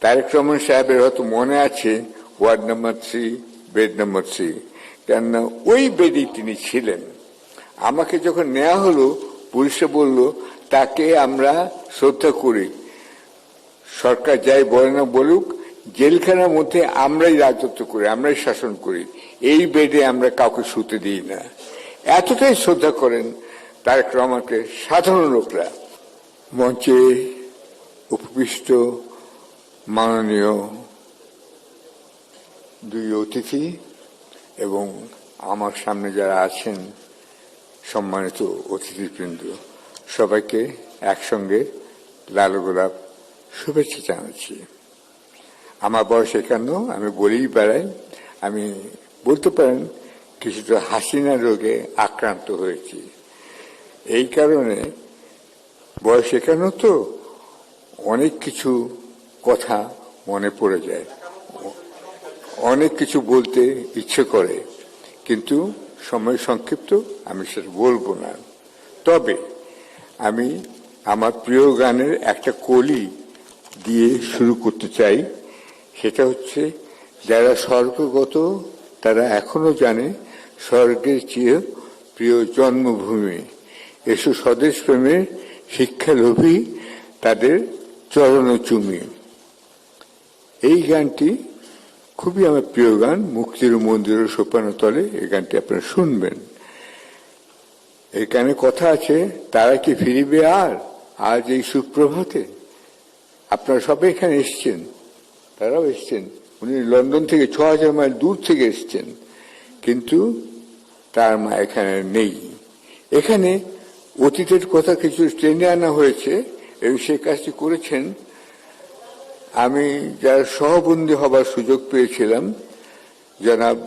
তারেক রহমান সাহেবের হয়তো মনে আছে ওয়ার্ড নাম্বার 3, বেড নাম্বার 3, কেননা ওই বেডেই তিনি ছিলেন। আমাকে যখন নেওয়া হলো, পুলিশে বলল তাকে আমরা শ্রদ্ধা করি, সরকার যাই বলে না বলুক, জেলখানার মধ্যে আমরাই রাজত্ব করি, আমরাই শাসন করি, এই বেডে আমরা কাউকে শুতে দিই না। এতটাই শ্রদ্ধা করেন তারেক রহমানকে সাধারণ লোকরা। মঞ্চে উপবিষ্ট মাননীয় দুই অতিথি এবং আমার সামনে যারা আছেন সম্মানিত অতিথিবৃন্দ, সবাইকে একসঙ্গে লাল গোলাপ শুভেচ্ছা জানাচ্ছি। আমার বয়স 51, আমি বলেই বেড়াই, আমি বলতে পারেন কিছুটা হাসিনা রোগে আক্রান্ত হয়েছি। এই কারণে বয়স 51 তো অনেক কিছু কথা মনে পড়ে যায়, অনেক কিছু বলতে ইচ্ছে করে, কিন্তু সময় সংক্ষিপ্ত, আমি সেটা বলবো না। তবে আমি আমার প্রিয় গানের একটা কলি দিয়ে শুরু করতে চাই। সেটা হচ্ছে, যারা স্বর্গগত তারা এখনো জানে স্বর্গের চেয়ে প্রিয় জন্মভূমি, এসো স্বদেশ প্রেমের শিক্ষা লোভী তাদের চরণ চুমি। এই গানটি খুবই আমার প্রিয় গান, মুক্তির মন্দির সোপানো তলে। এই গানটি আপনারা শুনবেন। এই গানে কথা আছে, তারা কি ফিরিবে আর আজ এই সুপ্রভাতে। আপনারা সবাই এখানে এসছেন, তারাও এসছেন, উনি লন্ডন থেকে 6000 মাইল দূর থেকে এসছেন, কিন্তু তার মা এখানে নেই। এখানে অতীতের কথা কিছু টেনে আনা হয়েছে এবং সে কাজটি করেছেন। আমি যার সহবন্দী হবার সুযোগ পেয়েছিলাম, জনাব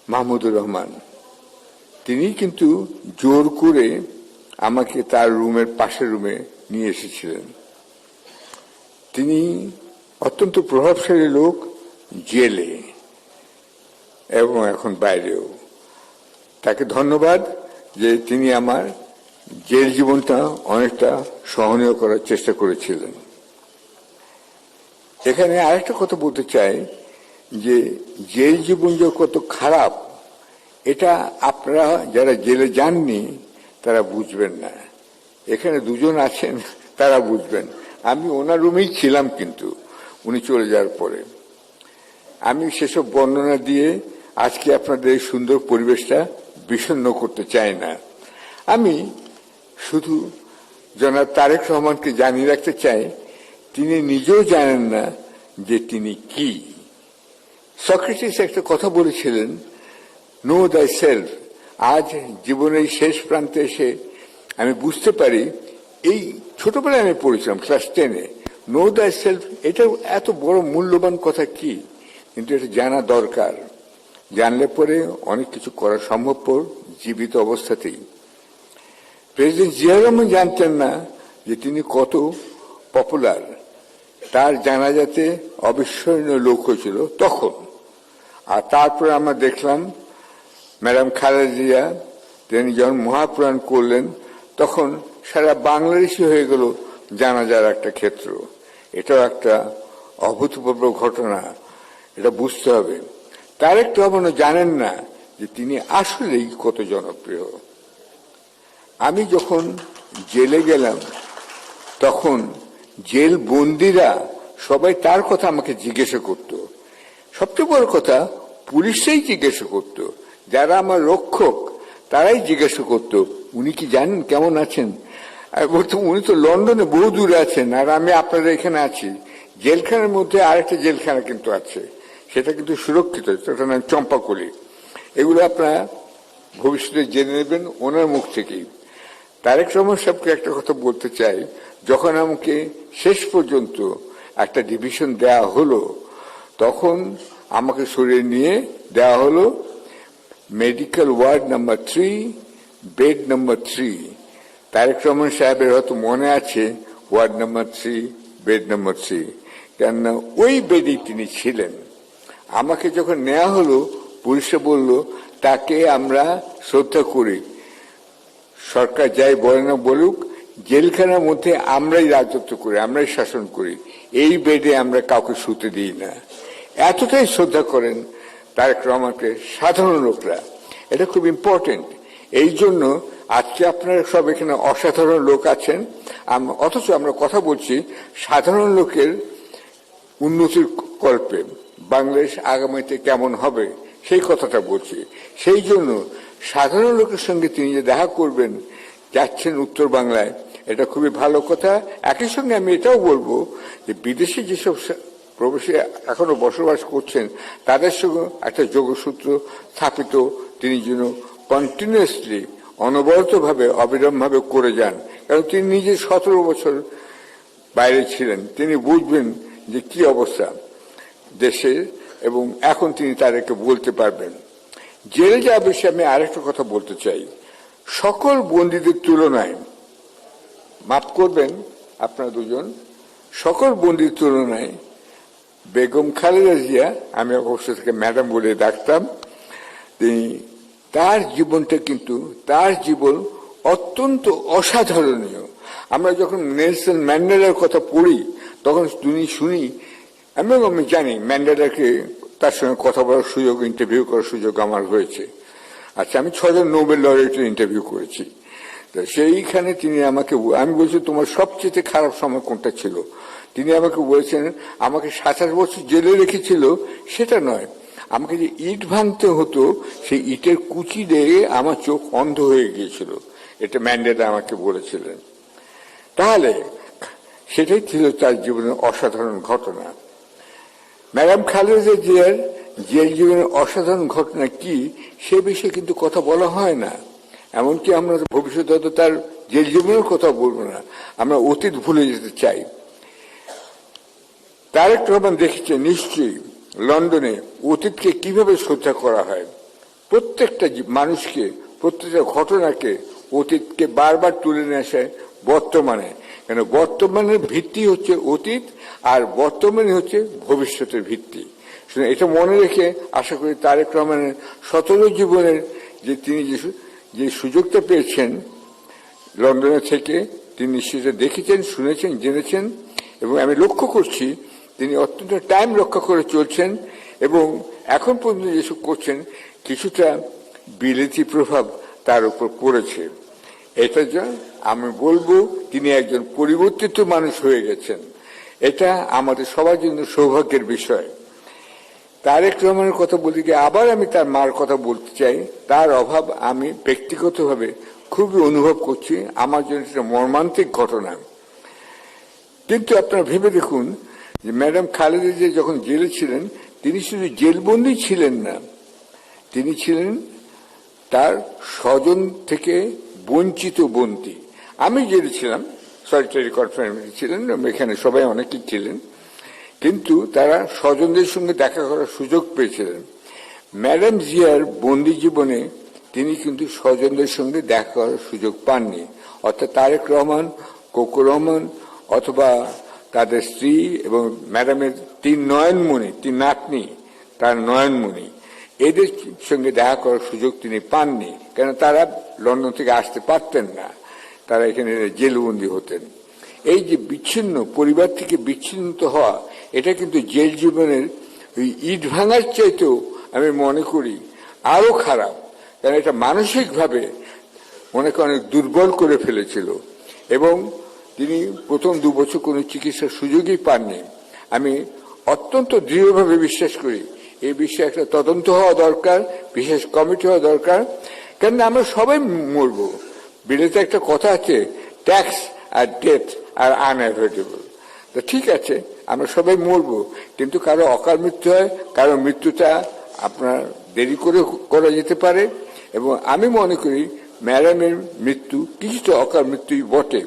মাহমুদুর রহমান, তিনি কিন্তু জোর করে আমাকে তার রুমের পাশের রুমে নিয়ে এসেছিলেন। তিনি অত্যন্ত প্রভাবশালী লোক, জেলে এবং এখন বাইরেও। তাকে ধন্যবাদ যে তিনি আমার জেল জীবনটা অনেকটা সহনীয় করার চেষ্টা করেছিলেন। এখানে আরেকটা কথা বলতে চাই যে জেল জীবন যে কত খারাপ, এটা আপনারা যারা জেলে যাননি তারা বুঝবেন না। এখানে দুজন আছেন, তারা বুঝবেন। আমি ওনার রুমেই ছিলাম, কিন্তু উনি চলে যাওয়ার পরে। আমি সেসব বর্ণনা দিয়ে আজকে আপনাদের এই সুন্দর পরিবেশটা বিষণ্ণ করতে চাই না। আমি শুধু জনাব তারেক রহমানকে জানিয়ে রাখতে চাই, তিনি নিজেও জানেন না যে তিনি কি। সক্রেটিস একটা কথা বলেছিলেন, নো দাই সেলফ। আজ জীবনের শেষ প্রান্তে এসে আমি বুঝতে পারি, এই ছোটবেলায় আমি পড়েছিলাম ক্লাস 10-এ, নো দাই সেলফ, এটা এত বড় মূল্যবান কথা কি, কিন্তু এটা জানা দরকার। জানলে পরে অনেক কিছু করা সম্ভবপর জীবিত অবস্থাতেই। প্রেসিডেন্ট জিয়া রহমান জানতেন না যে তিনি কত পপুলার। তার জানাজাতে অবিস্মরণীয় লোক হয়েছিল তখন। আর তারপরে আমরা দেখলাম ম্যাডাম খালেদা জিয়া, তিনি যখন মহাপ্রয়াণ করলেন, তখন সারা বাংলাদেশি হয়ে গেল জানাজার একটা ক্ষেত্র। এটাও একটা অভূতপূর্ব ঘটনা, এটা বুঝতে হবে। তারেক রহমানও জানেন না যে তিনি আসলেই কত জনপ্রিয়। আমি যখন জেলে গেলাম, তখন জেল বন্দিরা সবাই তার কথা আমাকে জিজ্ঞাসা করত। সবচেয়ে বড় কথা, পুলিশরাই জিজ্ঞাসা করত, যারা আমার রক্ষক তারাই জিজ্ঞাসা করত, উনি কি জানেন কেমন আছেন। বলতাম, উনি তো লন্ডনে বহু দূরে আছেন, আর আমি আপনাদের এখানে আছি। জেলখানার মধ্যে আরেকটা জেলখানা কিন্তু আছে, সেটা কিন্তু সুরক্ষিত, সেটার নাম চম্পাকলি। এগুলো আপনারা ভবিষ্যতে জেনে নেবেন ওনার মুখ থেকেই। তারেক রহমান সাহেবকে একটা কথা বলতে চাই, যখন আমাকে শেষ পর্যন্ত একটা ডিভিশন দেয়া হলো, তখন আমাকে সরিয়ে নিয়ে দেওয়া হলো medical ward number 3, bed number 3। Tarique Rahman সাহেবের হয়তো মনে আছে ওয়ার্ড নাম্বার 3, বেড নাম্বার 3, কেননা ওই বেডেই তিনি ছিলেন। আমাকে যখন নেওয়া হলো, পুলিশে বলল তাকে আমরা শ্রদ্ধা করি, সরকার যাই বলে না বলুক, জেলখানার মধ্যে আমরাই রাজত্ব করি, আমরাই শাসন করি, এই বেডে আমরা কাউকে শুতে দিই না। এতটাই শ্রদ্ধা করেন তারেক রহমানকে সাধারণ লোকরা, এটা খুব ইম্পর্টেন্ট। এই জন্য আজকে আপনারা সব এখানে অসাধারণ লোক আছেন, অথচ আমরা কথা বলছি সাধারণ লোকের উন্নতির কল্পে, বাংলাদেশ আগামীতে কেমন হবে সেই কথাটা বলছি। সেই জন্য সাধারণ লোকের সঙ্গে তিনি যে দেখা করবেন, যাচ্ছেন উত্তর বাংলায়, এটা খুবই ভালো কথা। একই সঙ্গে আমি এটাও বলবো যে বিদেশে যেসব প্রবাসী এখনো বসবাস করছেন তাদের সঙ্গে একটা যোগসূত্র স্থাপিত তিনি যেন কন্টিনিউয়াসলি, অনবরতভাবে, অবিরামভাবে করে যান। কারণ তিনি নিজে 17 বছর বাইরে ছিলেন, তিনি বুঝবেন যে কি অবস্থা দেশের, এবং এখন তিনি তাদেরকে বলতে পারবেন। জেলে যাওয়া বিষয়ে আমি আরেকটা কথা বলতে চাই। সকল বন্দীদের তুলনায়, মাফ করবেন আপনারা দুজন, সকল বন্দীর তুলনায় বেগম খালেদা জিয়া, আমি অবশ্য থেকে ম্যাডাম বলে ডাকতাম, তিনি তার জীবনটা কিন্তু, তার জীবন অত্যন্ত অসাধারণীয়। আমরা যখন নেলসন ম্যান্ডেলার কথা পড়ি তখন শুনি, এবং আমি জানি ম্যান্ডেলাকে, তার সঙ্গে কথা বলার সুযোগ, ইন্টারভিউ করার সুযোগ আমার হয়েছে। আচ্ছা, আমি 6 জন নোবেল লরেটের ইন্টারভিউ করেছি। তো সেইখানে তিনি আমাকে, আমি বলছি তোমার সবচেয়ে খারাপ সময় কোনটা ছিল? তিনি আমাকে বলেছেন, আমাকে 27 বছর জেলে রেখেছিল সেটা নয়, আমাকে যে ইট ভাঙতে হতো সেই ইটের কুচি দিয়ে আমার চোখ অন্ধ হয়ে গিয়েছিল। এটা ম্যান্ডেলা আমাকে বলেছিলেন। তাহলে সেটাই ছিল তার জীবনের অসাধারণ ঘটনা। ম্যাডাম খালেদা জিয়ার জেল জীবনের অসাধারণ ঘটনা কি সে বিষয়ে কিন্তু কথা বলা হয় না। এমনকি আমরা ভবিষ্যতে হয়তো তার জেল জীবনের কথা বলবো না, আমরা অতীত ভুলে যেতে চাই। তারেক রহমান দেখেছে নিশ্চয়ই লন্ডনে অতীতকে কিভাবে শ্রদ্ধা করা হয়। প্রত্যেকটা মানুষকে, প্রত্যেকটা ঘটনাকে, অতীতকে বারবার তুলে নিয়ে আসে বর্তমানে। কেন বর্তমানের ভিত্তি হচ্ছে অতীত, আর বর্তমানে হচ্ছে ভবিষ্যতের ভিত্তি। এটা মনে রেখে আশা করি তারেক রহমানের 17 জীবনের যে তিনি যে সুযোগটা পেয়েছেন লন্ডনে থেকে, তিনি সেটা দেখেছেন, শুনেছেন, জেনেছেন, এবং আমি লক্ষ্য করছি তিনি অত্যন্ত টাইম রক্ষা করে চলছেন, এবং এখন পর্যন্ত যেসব করছেন কিছুটা বিলেতি প্রভাব তার উপর পড়েছে। এটা যা আমি বলবো, তিনি একজন পরিবর্তিত মানুষ হয়ে গেছেন। এটা আমাদের সবার জন্য সৌভাগ্যের বিষয়। তারেক রহমানের কথা বলতে গিয়ে আবার আমি তার মার কথা বলতে চাই। তার অভাব আমি ব্যক্তিগতভাবে খুবই অনুভব করছি, আমার জন্য এটা মর্মান্তিক ঘটনা। কিন্তু আপনারা ভেবে দেখুন যে ম্যাডাম খালেদা জিয়া যখন জেলে ছিলেন, তিনি শুধু জেলবন্দি ছিলেন না, তিনি ছিলেন তার স্বজন থেকে বঞ্চিত বন্দী। আমি জেলে ছিলাম, সলিটারি কনফাইনমেন্টে ছিলেন, এখানে সবাই অনেকেই ছিলেন, কিন্তু তারা স্বজনদের সঙ্গে দেখা করার সুযোগ পেয়েছিলেন। ম্যাডাম জিয়ার বন্দি জীবনে তিনি কিন্তু স্বজনদের সঙ্গে দেখা করার সুযোগ পাননি। অর্থাৎ তারেক রহমান, কোকো রহমান, অথবা তাদের স্ত্রী এবং ম্যাডামের 3 নয়নমণি, 3 নাতনি, তার নয়নমণি, এদের সঙ্গে দেখা করার সুযোগ তিনি পাননি। কেন তারা লন্ডন থেকে আসতে পারতেন না, তারা এখানে জেলবন্দি হতেন। এই যে বিচ্ছিন্ন, পরিবার থেকে বিচ্ছিন্ন হওয়া, এটা কিন্তু জেল জীবনের ওই ইট ভাঙার চাইতেও আমি মনে করি আরো খারাপ। কারণ এটা মানসিকভাবে অনেকে অনেক দুর্বল করে ফেলেছিল, এবং তিনি প্রথম 2 বছর কোনো চিকিৎসার সুযোগই পাননি। আমি অত্যন্ত দৃঢ়ভাবে বিশ্বাস করি এই বিষয়ে একটা তদন্ত হওয়া দরকার, বিশেষ কমিটি হওয়া দরকার। কেন আমরা সবাই মরব। বিলেতে একটা কথা আছে, ট্যাক্স আর ডেথ আর আনঅ্যাভয়েডেবল। তো ঠিক আছে, আমরা সবাই মরব, কিন্তু কারো অকাল মৃত্যু হয়, কারো মৃত্যুটা আপনার দেরি করে করা যেতে পারে। এবং আমি মনে করি ম্যাডামের মৃত্যু কিছুটা অকাল মৃত্যুই বটে।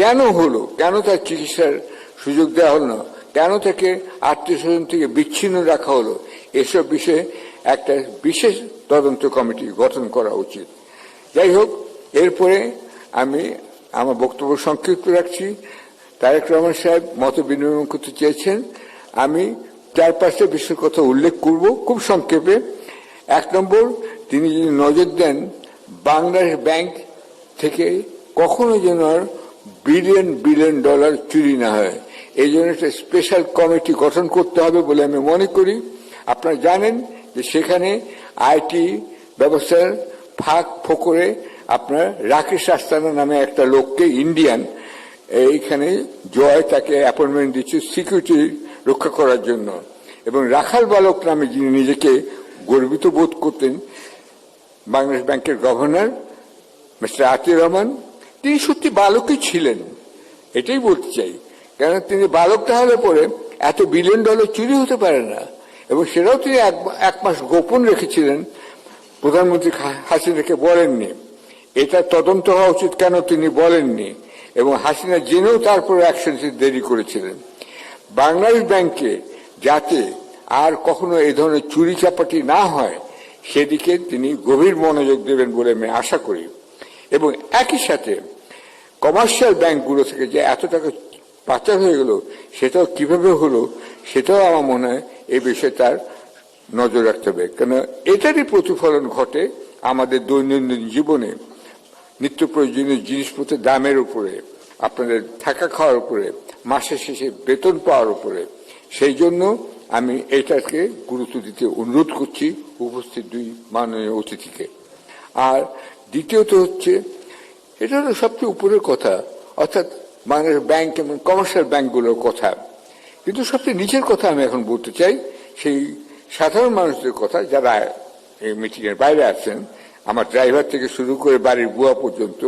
কেন হলো, কেন তার চিকিৎসার সুযোগ দেওয়া হলো না, কেন তাকে আত্মীয় স্বজন থেকে বিচ্ছিন্ন রাখা হলো, এসব বিষয়ে একটা বিশেষ তদন্ত কমিটি গঠন করা উচিত। যাই হোক, এরপরে আমি আমার বক্তব্য সংক্ষিপ্ত রাখছি। তারেক রহমান সাহেব মত বিনিময় করতে চেয়েছেন, আমি 4-5টা বিষয়ের কথা উল্লেখ করব খুব সংক্ষেপে। 1 নম্বর, তিনি যদি নজর দেন বাংলাদেশ ব্যাংক থেকে কখনো যেন আর বিলিয়ন বিলিয়ন ডলার চুরি না হয়। এই জন্য একটা স্পেশাল কমিটি গঠন করতে হবে বলে আমি মনে করি। আপনারা জানেন যে সেখানে আইটি ব্যবস্থার ফাঁক ফোকরে আপনার রাকেশ আস্তানা নামে একটা লোককে, ইন্ডিয়ান, এইখানে জয় তাকে অ্যাপয়েন্টমেন্ট দিচ্ছে সিকিউরিটি রক্ষা করার জন্য। এবং রাখাল বালক নামে যিনি নিজেকে গর্বিত বোধ করতেন, বাংলাদেশ ব্যাংকের গভর্নর মিস্টার আতিউর রহমান, তিনি সত্যি বালকই ছিলেন, এটাই বলতে চাই। কেন তিনি বালকটা হলে পরে এত বিলিয়ন ডলার চুরি হতে পারে না। এবং সেটাও তিনি এক মাস গোপন রেখেছিলেন, প্রধানমন্ত্রী হাসিনাকে বলেননি। এটা তদন্ত হওয়া উচিত, কেন তিনি বলেননি। এবং হাসিনা জেনেও তারপরে অ্যাকশন দেরি করেছিলেন। বাংলাদেশ ব্যাংকে যাতে আর কখনো এই ধরনের চুরি চাপাটি না হয় সেদিকে তিনি গভীর মনোযোগ দেবেন বলে আমি আশা করি। এবং একই সাথে কমার্শিয়াল ব্যাংকগুলো থেকে যে এত টাকা পাচার হয়ে গেল সেটাও কিভাবে হলো সেটাও আমার মনে হয় এই বিষয়ে তার নজর রাখতে হবে। কেন এটারই প্রতিফলন ঘটে আমাদের দৈনন্দিন জীবনে, নিত্য প্রয়োজনীয় জিনিসপত্রের দামের উপরে, আপনাদের থাকা খাওয়ার উপরে, মাসের শেষে বেতন পাওয়ার উপরে। সেই জন্য আমি এটাকে গুরুত্ব দিতে অনুরোধ করছি উপস্থিত দুই মাননীয় অতিথিকে। আর দ্বিতীয়ত হচ্ছে, এটা হলো সবচেয়ে উপরের কথা, অর্থাৎ বাংলাদেশ ব্যাংক এবং কমার্শিয়াল ব্যাংকগুলোর কথা। কিন্তু সবচেয়ে নিচের কথা আমি এখন বলতে চাই, সেই সাধারণ মানুষদের কথা যারা এই মিটিং এর বাইরে আছেন। আমার ড্রাইভার থেকে শুরু করে বাড়ির বুয়া পর্যন্ত,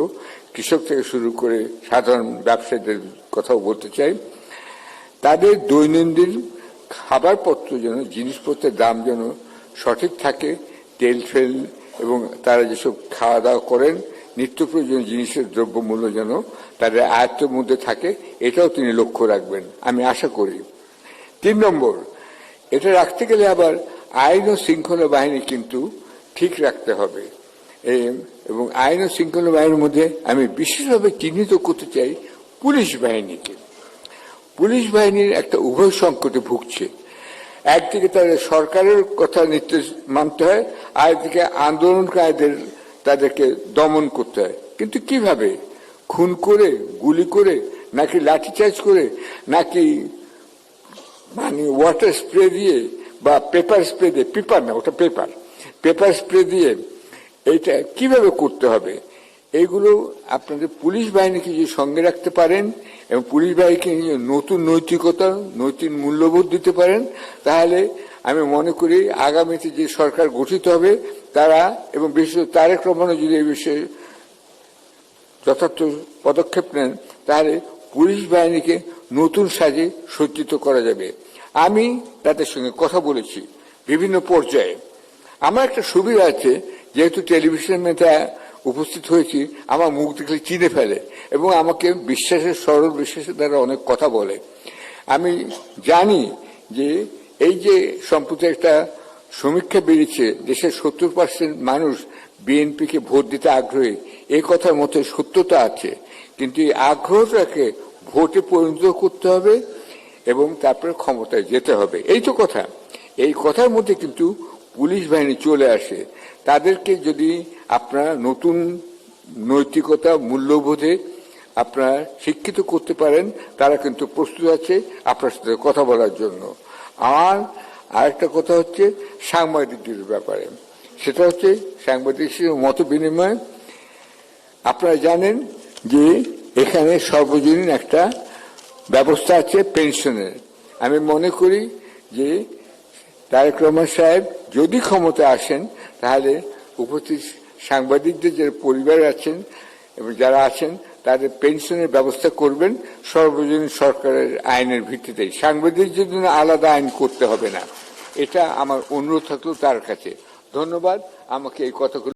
কৃষক থেকে শুরু করে সাধারণ ব্যবসায়ীদের কথাও বলতে চাই। তাদের দৈনন্দিন খাবারপত্র যেন, জিনিসপত্রের দাম যেন সঠিক থাকে, তেল ফেল এবং তারা যেসব খাওয়া দাওয়া করেন, নিত্য প্রয়োজনীয় জিনিসের দ্রব্যমূল্য যেন তাদের আয়ত্তের মধ্যে থাকে, এটাও তিনি লক্ষ্য রাখবেন আমি আশা করি। 3 নম্বর, এটা রাখতে গেলে আবার আইন ও শৃঙ্খলা বাহিনী কিন্তু ঠিক রাখতে হবে। এবং আইন ও শৃঙ্খলা বাহিনীর মধ্যে আমি বিশেষভাবে চিহ্নিত করতে চাই পুলিশ বাহিনীকে। পুলিশ বাহিনীর একটা উভয় সংকটে ভুগছে। একদিকে তাদের সরকারের কথা নির্দেশ মানতে হয়, আরেকদিকে আন্দোলনকারীদের তাদেরকে দমন করতে হয়। কিন্তু কিভাবে? খুন করে, গুলি করে, নাকি লাঠিচার্জ করে, নাকি মানে ওয়াটার স্প্রে দিয়ে বা পেপার স্প্রে দিয়ে, পেপার না ওটা পেপার, পেপার স্প্রে দিয়ে, এইটা কিভাবে করতে হবে? এইগুলো আপনাদের পুলিশ বাহিনীকে যে সঙ্গে রাখতে পারেন এবং পুলিশ বাহিনীকে নতুন নৈতিকতা, নৈতিক মূল্যবোধ দিতে পারেন, তাহলে আমি মনে করি আগামীতে যে সরকার গঠিত হবে তারা, এবং বিশেষত তারেক রহমানও যদি এই বিষয়ে যথার্থ পদক্ষেপ নেন, তাহলে পুলিশ বাহিনীকে নতুন সাজে সজ্জিত করা যাবে। আমি তাদের সঙ্গে কথা বলেছি বিভিন্ন পর্যায়ে। আমার একটা সুবিধা আছে, যেহেতু টেলিভিশনে উপস্থিত হয়েছি, আমার মুখ দেখলে চিনে ফেলে এবং আমাকে বিশ্বাসের, সরল বিশ্বাসের দ্বারা অনেক কথা বলে। আমি জানি যে এই যে সম্প্রতি একটা সমীক্ষা বেরিয়েছে, দেশের 70% মানুষ বিএনপিকে ভোট দিতে আগ্রহী, এই কথার মধ্যে সত্যতা আছে। কিন্তু এই আগ্রহটাকে ভোটে পরিণত করতে হবে এবং তারপরে ক্ষমতায় যেতে হবে, এই তো কথা। এই কথার মধ্যে কিন্তু পুলিশ বাহিনী চলে আসে। তাদেরকে যদি আপনারা নতুন নৈতিকতা, মূল্যবোধে আপনারা শিক্ষিত করতে পারেন, তারা কিন্তু প্রস্তুত আছে আপনার সাথে কথা বলার জন্য। আমার আরেকটা কথা হচ্ছে সাংবাদিকদের ব্যাপারে। সেটা হচ্ছে সাংবাদিকদের মত বিনিময়। আপনারা জানেন যে এখানে সর্বজনীন একটা ব্যবস্থা আছে পেনশনের। আমি মনে করি যে তারেক রহমান সাহেব যদি ক্ষমতা আসেন, তাহলে উপস্থিত সাংবাদিকদের যে পরিবার আছেন এবং যারা আছেন তাদের পেনশনের ব্যবস্থা করবেন সর্বজনীন সরকারের আইনের ভিত্তিতে। সাংবাদিকদের জন্য আলাদা আইন করতে হবে না, এটা আমার অনুরোধ থাকলো তার কাছে। ধন্যবাদ আমাকে এই কথাগুলো